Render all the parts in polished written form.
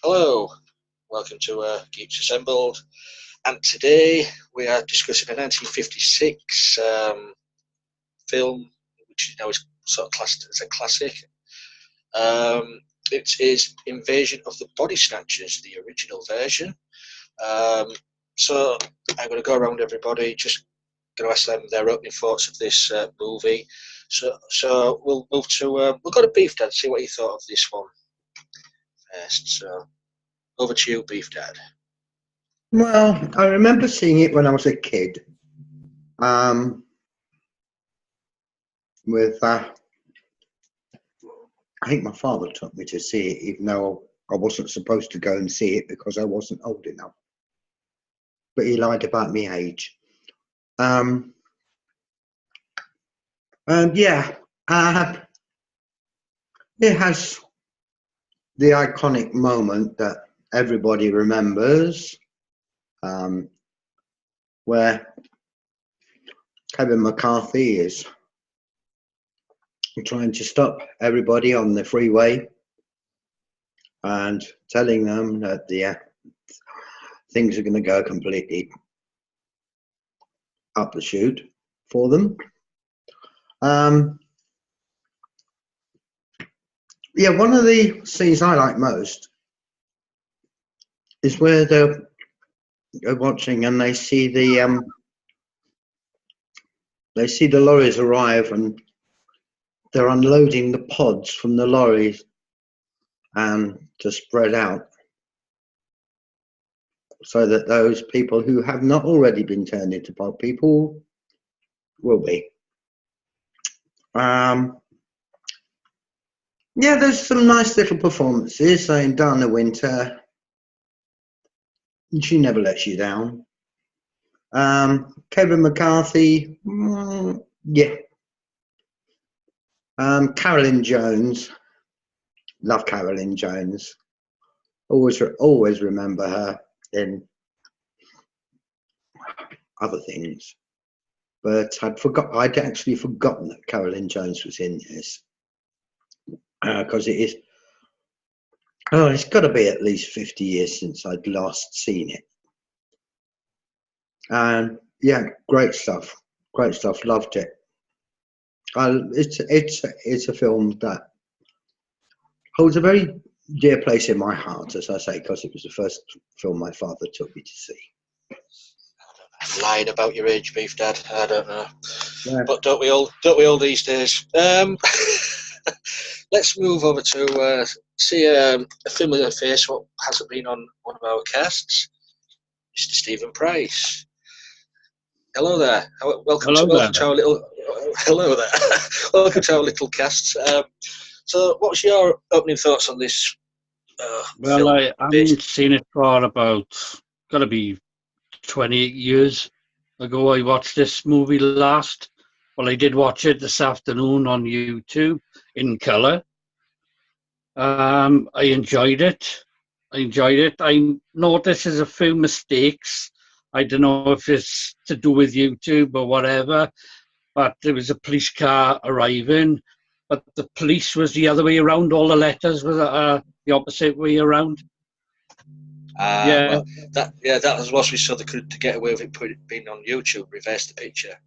Hello, welcome to Geeks Assembled, and today we are discussing a 1956 film, which now is sort of classed as a classic. It is Invasion of the Body Snatchers, the original version. So I'm going to go around everybody, just going to ask them their opening thoughts of this movie. So we'll move to we'll go to Beef Dad, see what he thought of this one first. So over to you, Beef Dad. Well, I remember seeing it when I was a kid. With I think my father took me to see it, even though I wasn't supposed to go and see it because I wasn't old enough. But he lied about my age. And yeah, it has the iconic moment that everybody remembers, where Kevin McCarthy is trying to stop everybody on the freeway and telling them that things are going to go completely up the chute for them. Yeah, one of the scenes I like most is where they're watching and they see the lorries arrive and they're unloading the pods from the lorries and to spread out so that those people who have not already been turned into pod people will be. Yeah, there's some nice little performances. In Dana Winter, she never lets you down. Kevin McCarthy, yeah. Carolyn Jones, love Carolyn Jones. Always remember her in other things, but I'd actually forgotten that Carolyn Jones was in this because it's got to be at least 50 years since I'd last seen it. And yeah, great stuff, loved it. It's a film that holds a very dear place in my heart, as I say, because it was the first film my father took me to see. I'm lying about your age, Beef Dad. I don't know, Yeah. but don't we all these days? Let's move over to see a familiar face. What hasn't been on one of our casts, Mr. Stephen Price. Hello there. Welcome to our little. Hello there. Welcome to our little cast. So, what's your opening thoughts on this? Well, I haven't seen it for about, got to be 28 years ago. I watched this movie last. Well, I did watch it this afternoon on YouTube in colour. I enjoyed it. I noticed a few mistakes. I don't know if it's to do with YouTube or whatever, but there was a police car arriving, but the police was the other way around. All the letters were the opposite way around. Well, that was what we saw. They could to get away with it being on YouTube, reverse the picture.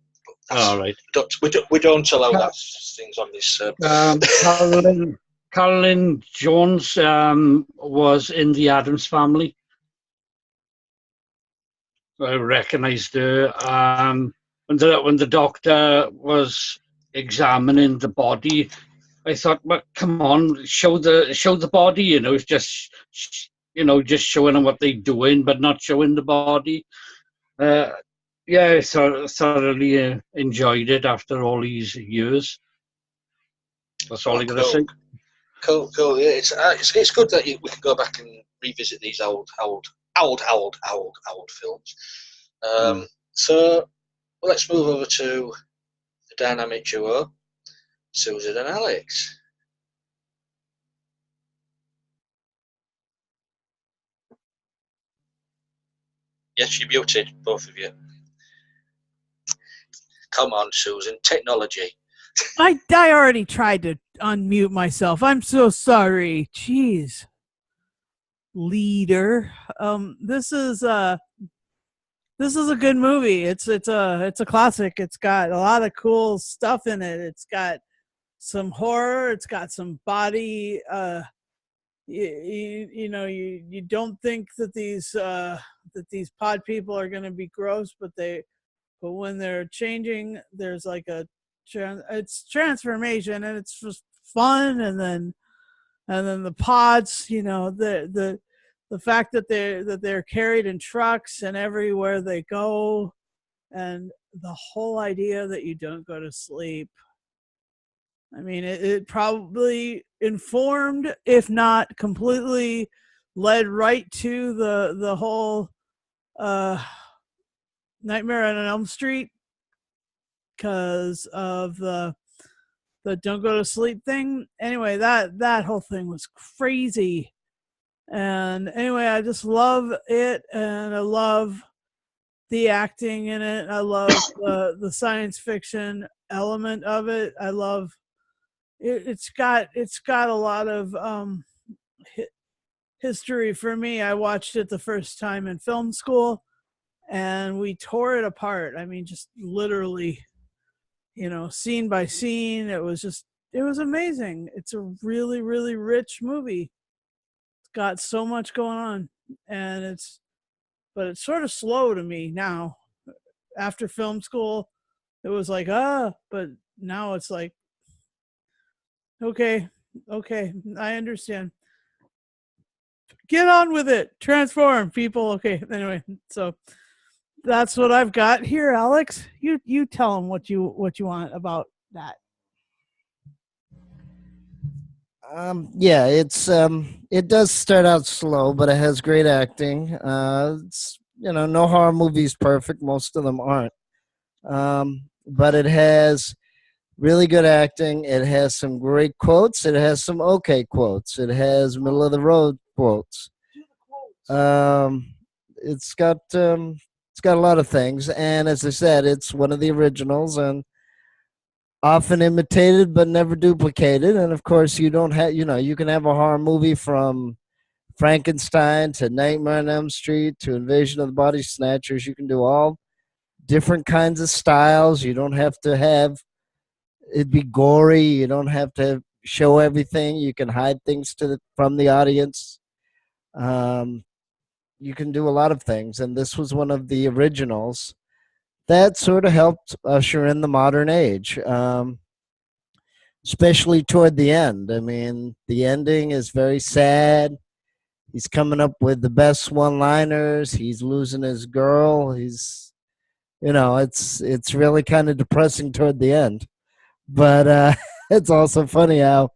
All right. We don't allow that things on this. Carolyn Jones was in the Addams Family. I recognised her. When the doctor was examining the body, I thought, well, come on, show the body. It's just just showing them what they're doing, but not showing the body. I thoroughly enjoyed it after all these years. That's all I got to say. Cool. Yeah, it's good that we can go back and revisit these old films. So let's move over to the dynamic duo, Susan and Alex. Yes, you're muted, both of you. Come on, Susan. Technology. I already tried to unmute myself. I'm so sorry. Jeez. leader. This is a good movie. It's a classic. It's got a lot of cool stuff in it. It's got some horror. It's got some body. You don't think that these pod people are going to be gross, but when they're changing, there's like it's transformation, and it's just fun. And then the pods, the fact that they're carried in trucks and everywhere they go, and the whole idea that you don't go to sleep. I mean, it probably informed, if not completely, led right to the whole uh, Nightmare on Elm Street, because of the don't go to sleep thing. Anyway, that whole thing was crazy. And anyway, I just love it, and I love the acting in it. I love the science fiction element of it. I love it. It's got a lot of history for me. I watched it the first time in film school, and we tore it apart. I mean, just literally, scene by scene. It was amazing. It's a really, really rich movie. It's got so much going on, and but it's sort of slow to me now. After film school, it was like, but now it's like, okay, I understand. Get on with it. Transform, people. Okay, anyway, so that's what I've got here, Alex. You tell them what you want about that. Yeah, it does start out slow, but it has great acting. It's no horror movie is perfect. Most of them aren't. But it has really good acting. It has some great quotes. It has some okay quotes. It has middle of the road quotes. Um, it's got a lot of things, and as I said, it's one of the originals and often imitated but never duplicated. And of course, you don't have you can have a horror movie from Frankenstein to Nightmare on Elm Street to Invasion of the Body Snatchers. You can do all different kinds of styles. You don't have to have it be gory. You don't have to show everything. You can hide things from the audience. Um, you can do a lot of things, and this was one of the originals that sort of helped usher in the modern age, especially toward the end. I mean, the ending is very sad. He's coming up with the best one-liners. He's losing his girl. It's really kind of depressing toward the end. But it's also funny how,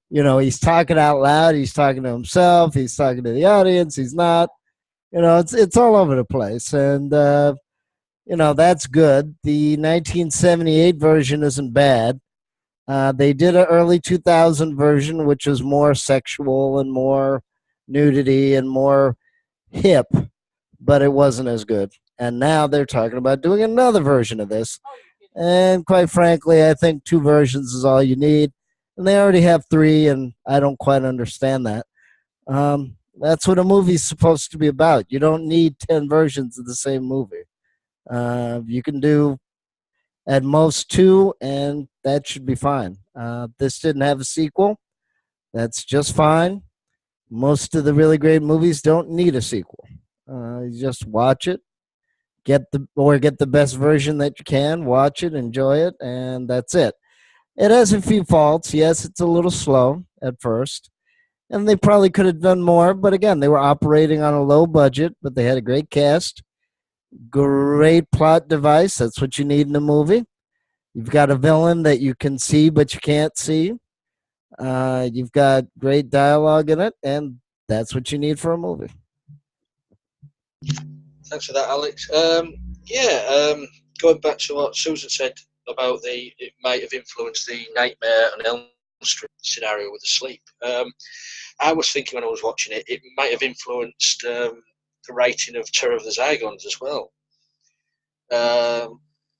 he's talking out loud. He's talking to himself. He's talking to the audience. He's not. It's all over the place, and that's good. The 1978 version isn't bad. They did an early 2000 version, which is more sexual and more nudity and more hip, but it wasn't as good. And now they're talking about doing another version of this. And quite frankly, I think two versions is all you need. And they already have three, and I don't quite understand that. That's what a movie's supposed to be about. You don't need 10 versions of the same movie. You can do at most two, and that should be fine. This didn't have a sequel. That's just fine. Most of the really great movies don't need a sequel. You just watch it, get the best version that you can, watch it, enjoy it, and that's it. It has a few faults. Yes, it's a little slow at first, and they probably could have done more, but again, they were operating on a low budget, but they had a great cast, great plot device. That's what you need in a movie. You've got a villain that you can see but you can't see. You've got great dialogue in it, and that's what you need for a movie. Thanks for that, Alex. Going back to what Susan said about it might have influenced the Nightmare on Elm Street scenario with the sleep. I was thinking when I was watching it, it might have influenced the writing of Terror of the Zygons as well,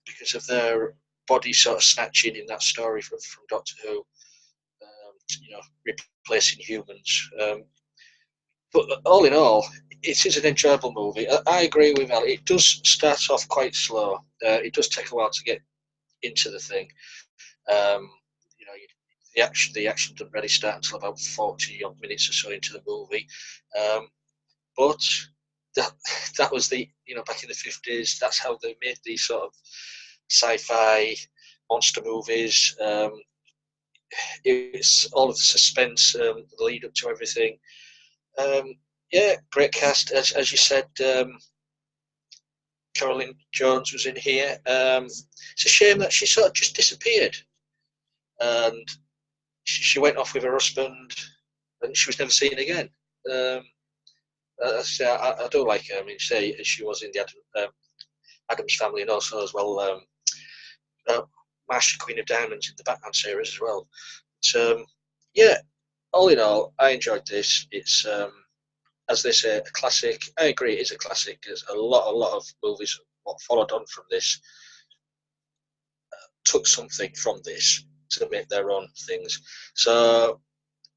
because of their body sort of snatching in that story from Doctor Who, replacing humans. but all in all, it is an enjoyable movie. I agree with Al. It does start off quite slow. It does take a while to get into the thing. You know, the action doesn't really start until about 40 odd minutes or so into the movie. But that was the, you know, back in the 50s. That's how they made these sort of sci-fi monster movies. It's all of the suspense, the lead up to everything. Yeah, great cast. As you said, Caroline Jones was in here. It's a shame that she sort of just disappeared, and she went off with her husband, and she was never seen again. I do like her. I mean, she was in the Addams Family, and also as well, Marsha, Queen of Diamonds in the Batman series as well. So, yeah, all in all, I enjoyed this. It's as they say, a classic. I agree, it is a classic. There's a lot of movies what followed on from this took something from this to make their own things. So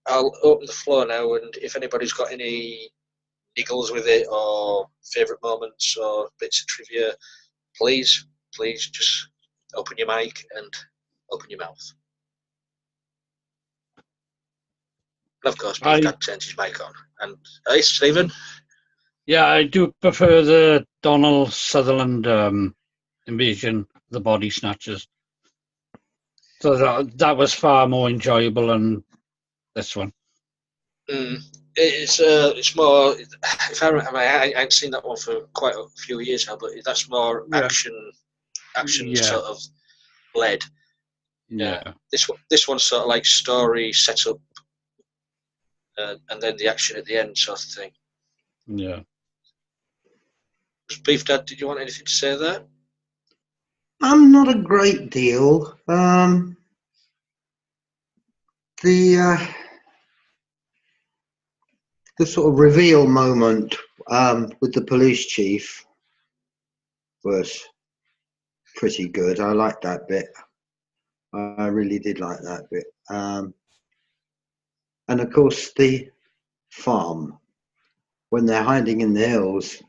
I'll open the floor now, and if anybody's got any niggles with it or favourite moments or bits of trivia, please just open your mic and open your mouth. And of course, Big Dad turns his mic on. And hey, Stephen? Yeah, I do prefer the Donald Sutherland invasion of the Body Snatchers. So that was far more enjoyable than this one. It's more. If I remember, I haven't seen that one for quite a few years now, but that's more action sort of led. Yeah. This one's sort of like story set up, and then the action at the end, sort of thing. Yeah. Beef Dad, did you want anything to say there? Not a great deal. The sort of reveal moment with the police chief was pretty good. I liked that bit. I really did like that bit. And of course, the farm, when they're hiding in the hills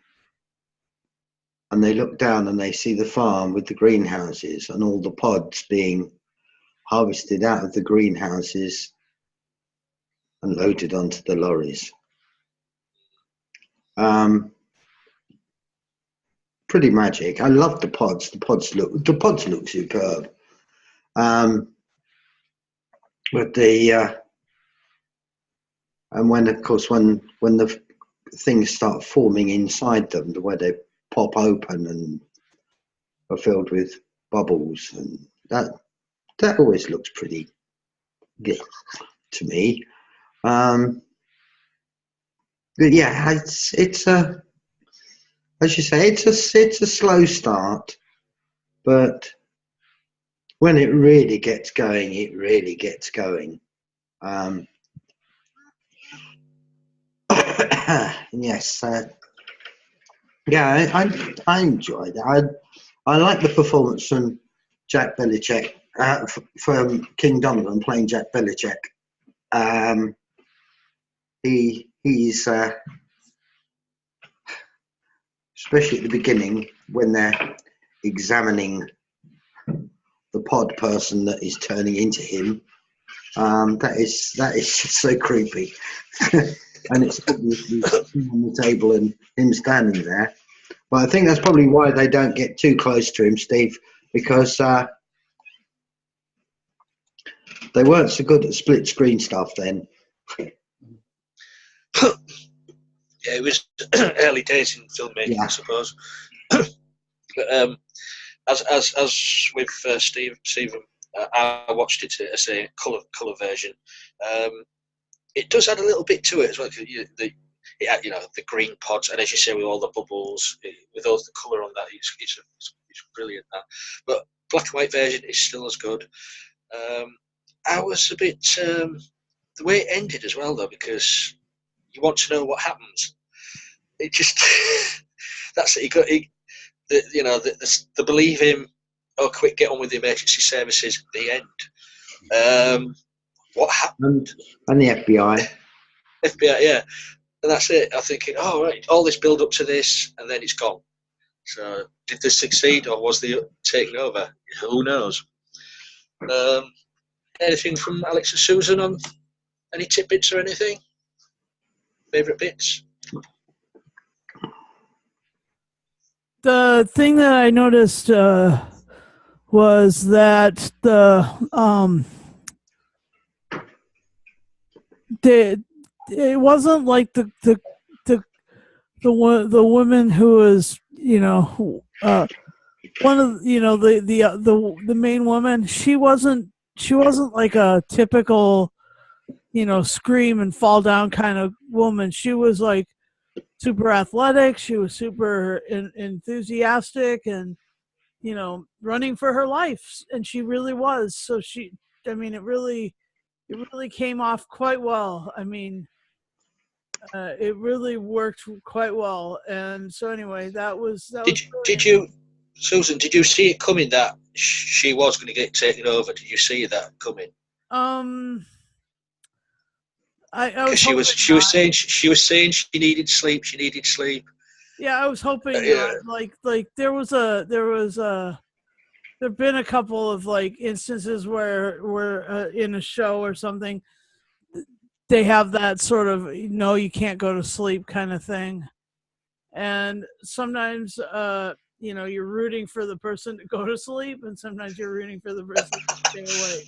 and they look down and they see the farm with the greenhouses and all the pods being harvested out of the greenhouses and loaded onto the lorries. Pretty magic. I love the pods. The pods look superb. But and when the things start forming inside them, the way they pop open and are filled with bubbles, and that always looks pretty good to me. But yeah, it's a, as you say, it's a slow start, but when it really gets going, it really gets going. Yes, yeah, I enjoyed it. I like the performance from Jack Belichick, from King Donovan playing Jack Belichick. He's especially at the beginning when they're examining the pod person that is turning into him. That is just so creepy. And it's obviously on the table and him standing there. But I think that's probably why they don't get too close to him, Steve, because they weren't so good at split screen stuff then. Yeah, it was early days in filmmaking, I suppose. But as with Stephen, I watched it as a colour version. It does add a little bit to it as well. The green pods, and as you say, with all the bubbles, with all the colour on that, it's brilliant. That, but black and white version is still as good. I was a bit the way it ended as well, though, because you want to know what happens. It just that's it. They believe him. Oh, quick, get on with the emergency services. The end. What happened? And the FBI. FBI, yeah. And that's it. I'm thinking, oh, right, all this build up to this, and then it's gone. So did this succeed, or was they taken over? Who knows? Anything from Alex and Susan on any tidbits or anything? Favourite bits? The thing that I noticed was that it wasn't like the woman who was, you know, one of, you know, the main woman. She wasn't like a typical, you know, scream and fall down kind of woman. She was like super athletic. She was super enthusiastic, and, you know, running for her life, and she really was. So I mean, it really came off quite well. I mean, it really worked quite well. And so anyway, that was Did you, Susan? Did you see it coming that she was going to get taken over? Did you see that coming? I was she was saying she needed sleep. She needed sleep. Yeah, I was hoping like there've been a couple of like instances where in a show or something they have that sort of, you know, you can't go to sleep kind of thing, and sometimes you know, you're rooting for the person to go to sleep, and sometimes you're rooting for the person to stay awake.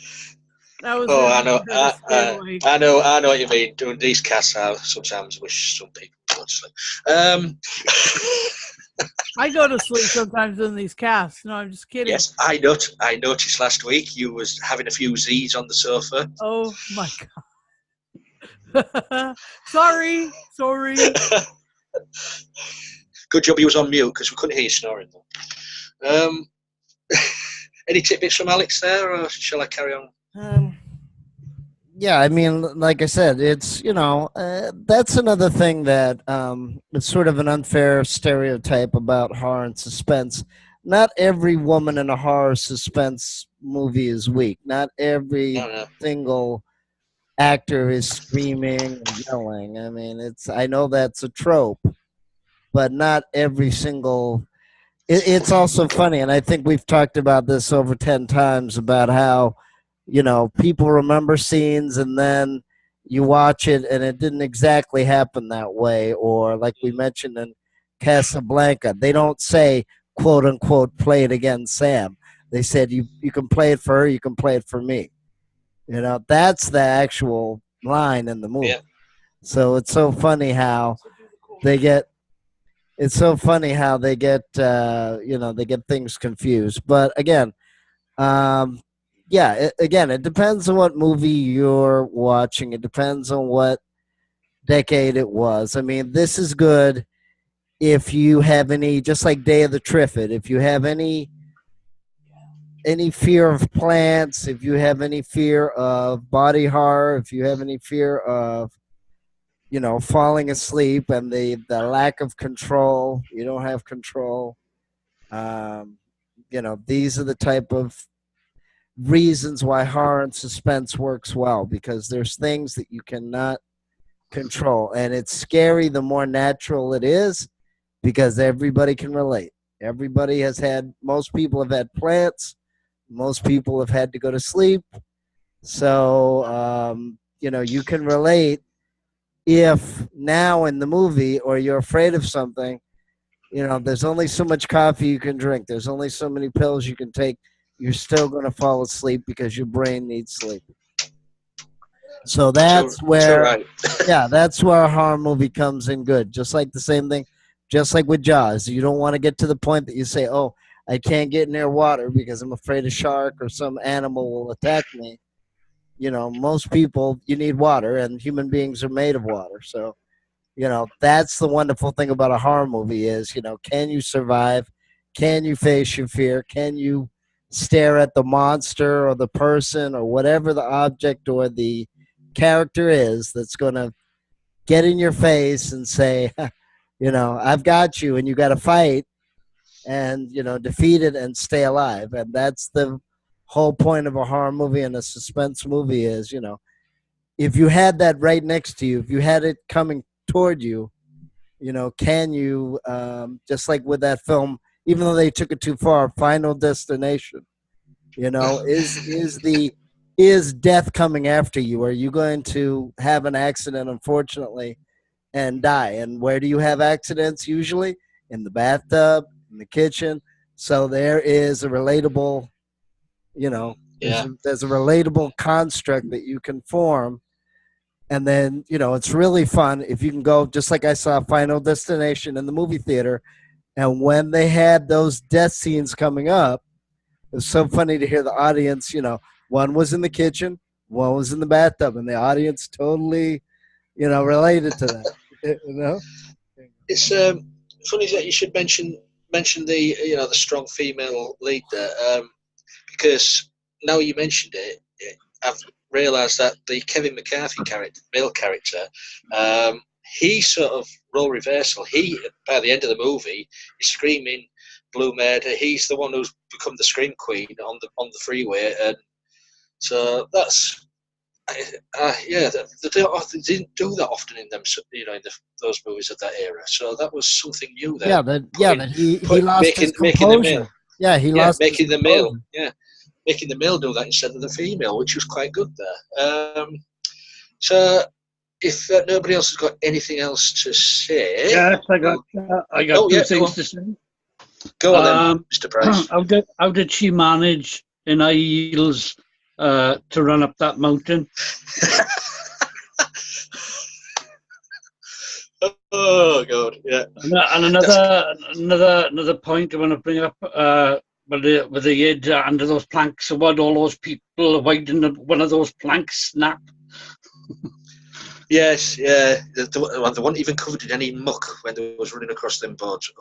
That was I know what you mean. Doing these casts, I sometimes wish some people would go to sleep. I go to sleep sometimes in these casts. No, I'm just kidding. Yes, I noticed last week you was having a few Z's on the sofa. Oh my god. Sorry. Good job you was on mute, because we couldn't hear you snoring though. Any tidbits from Alex there, or shall I carry on? Yeah, I mean, like I said, it's, you know, that's another thing that it's sort of an unfair stereotype about horror and suspense. Not every woman in a horror suspense movie is weak. Not every single actor is screaming and yelling. I mean, I know that's a trope, but not every single. It's also funny, and I think we've talked about this over 10 times about how, you know, people remember scenes and then you watch it and it didn't exactly happen that way. Or like we mentioned in Casablanca, they don't say, quote unquote, play it again, Sam. They said, you can play it for her, you can play it for me. You know, that's the actual line in the movie. Yeah. So it's so funny how they get you know, they get things confused. But again, yeah, it depends on what movie you're watching. It depends on what decade it was. I mean, this is good if you have any, just like Day of the Trifid, if you have any fear of plants, if you have any fear of body horror, if you have any fear of, you know, falling asleep and the lack of control, you don't have control. You know, these are the type of reasons why horror and suspense works well, because there's things that you cannot control, and it's scary the more natural it is, because everybody can relate. Most people have had plants, most people have had to go to sleep, so you know, you can relate. If now in the movie, or you're afraid of something, you know, there's only so much coffee you can drink, there's only so many pills you can take, you're still going to fall asleep because your brain needs sleep. So that's where, yeah, that's where a horror movie comes in good. Just like the same thing, just like with Jaws. You don't want to get to the point that you say, oh, I can't get near water because I'm afraid a shark or some animal will attack me. You know, most people, you need water, and human beings are made of water. So, you know, that's the wonderful thing about a horror movie is, you know, can you survive? Can you face your fear? Can you stare at the monster or the person or whatever the object or the character is that's going to get in your face and say, you know, I've got you, and you got to fight and, you know, defeat it and stay alive. And that's the whole point of a horror movie and a suspense movie is, you know, if you had that right next to you, if you had it coming toward you. Can you, just like with that film, even though they took it too far, Final Destination, is death coming after you? Are you going to have an accident, unfortunately, and die? And where do you have accidents usually? In the bathtub, in the kitchen. So there is a relatable, there's a relatable construct that you can form. And then, it's really fun if you can go, just like I saw Final Destination in the movie theater. And when they had those death scenes coming up, it was so funny to hear the audience, one was in the kitchen, one was in the bathtub, and the audience totally, related to that. It's funny that you should mention the the strong female lead there, because now you mentioned it, I've realised that the Kevin McCarthy male character, he sort of role reversal. He, by the end of the movie, is screaming blue murder. He's the one who's become the scream queen on the freeway, and so that's. They didn't do that often in them, in those movies of that era. So that was something new there. He lost his composure. He lost making the male. Yeah, making the male do that instead of the female, which was quite good there. So if nobody else has got anything else to say, yes, I got two things to say. Go on then, Mr. Price. How did she manage in high heels to run up that mountain? Oh God, yeah. And another point I want to bring up, with the head under those planks, about all those people, why didn't one of those planks snap? Yes, yeah. The one even covered in any muck when they was running across them boards.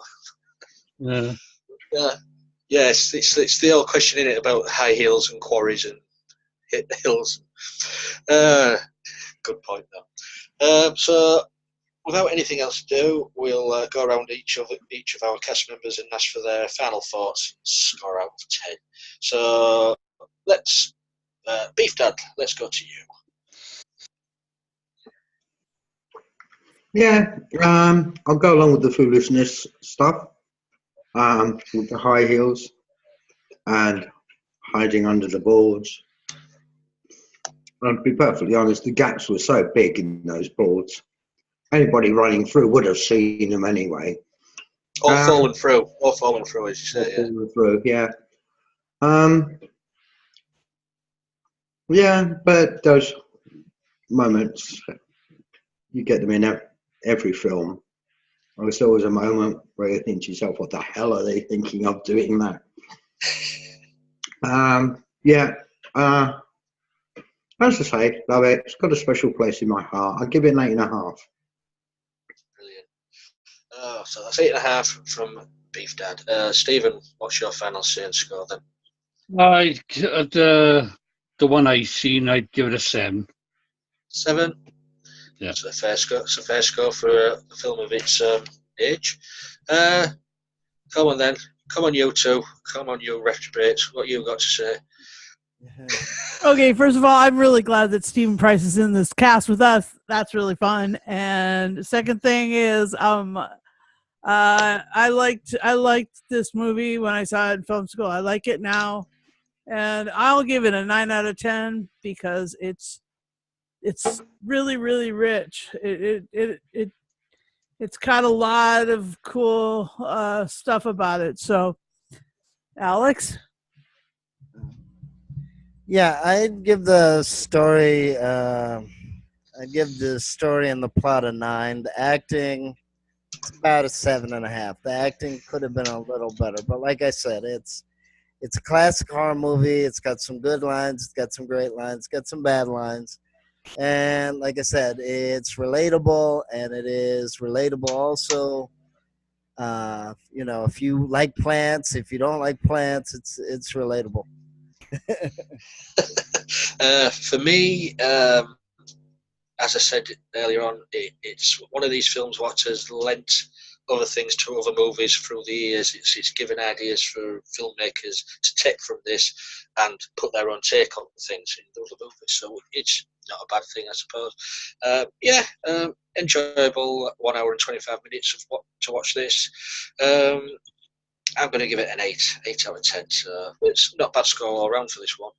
Yeah. Yes, it's the old question in it about high heels and quarries and hills. Good point, though. So, without anything else to do, we'll go around each of our cast members and ask for their final thoughts and score out of 10. So, let's Beef Dad. Let's go to you. Yeah, I'll go along with the foolishness stuff, with the high heels and hiding under the boards. And to be perfectly honest, the gaps were so big in those boards. Anybody running through would have seen them anyway. All falling through, as you say. Falling through, yeah. Yeah, but those moments, you get them in every film. There's always a moment where you think to yourself, what the hell are they thinking of doing that? As I say, love it. It's got a special place in my heart. I'll give it an 8.5. Brilliant. So that's 8.5 from Beef Dad. Stephen, what's your final say and score then? The one I seen, I'd give it a 7. 7. Yeah, it's a fair score. It's a fair score for a film of its age. Come on then. Come on, you two. Come on, you reprobates. What you got to say? Okay, first of all, I'm really glad that Stephen Price is in this cast with us. That's really fun. And second thing is, I liked this movie when I saw it in film school. I like it now, and I'll give it a 9 out of 10 because it's really, really rich. It's got a lot of cool stuff about it. So, Alex? Yeah, I'd give the story and the plot a 9. The acting, it's about a 7.5. The acting could have been a little better, but like I said, it's a classic horror movie. It's got some good lines, it's got some great lines, it's got some bad lines. And like I said, it's relatable, and it is relatable also. If you like plants, if you don't like plants, it's relatable. For me, as I said earlier on, it's one of these films what has lent other things to other movies through the years. It's given ideas for filmmakers to take from this and put their own take on things in other movies. So it's not a bad thing, I suppose. Enjoyable 1 hour and 25 minutes to watch this. I'm going to give it an 8 out of 10. So it's not a bad score all around for this one.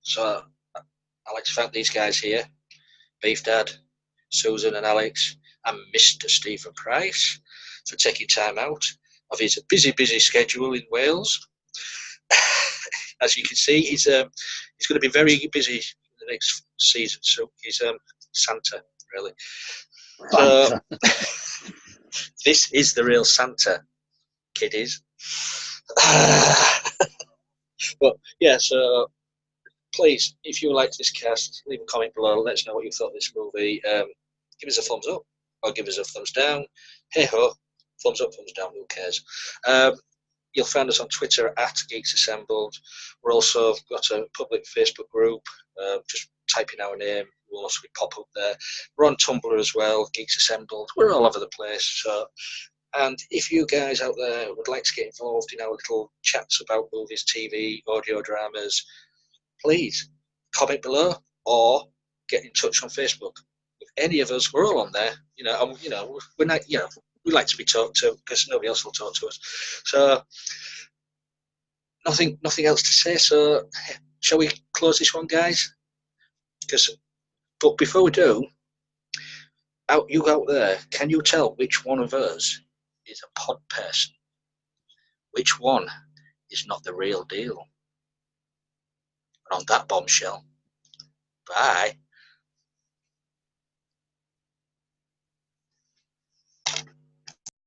So I'd like to thank these guys here, Beef Dad, Susan and Alex, and Mr. Stephen Price for taking time out of his busy schedule in Wales. As you can see, he's going to be very busy in the next season. So he's Santa, really. So, this is the real Santa, kiddies. But yeah, so please, if you liked this cast, leave a comment below. Let us know what you thought of this movie. Give us a thumbs up or give us a thumbs down. Hey ho, thumbs up, thumbs down, who cares? You'll find us on Twitter at Geeks Assembled. We're also got a public Facebook group. Just type in our name, we'll also pop up there. We're on Tumblr as well, Geeks Assembled. We're all over the place. So, and if you guys out there would like to get involved in our little chats about movies, TV, audio dramas, please comment below or get in touch on Facebook. If any of us, we're all on there. We're not. We like to be talked to because nobody else will talk to us. So nothing else to say. So shall we close this one, guys? But before we do, you out there, can you tell which one of us is a pod person? Which one is not the real deal? And on that bombshell, bye.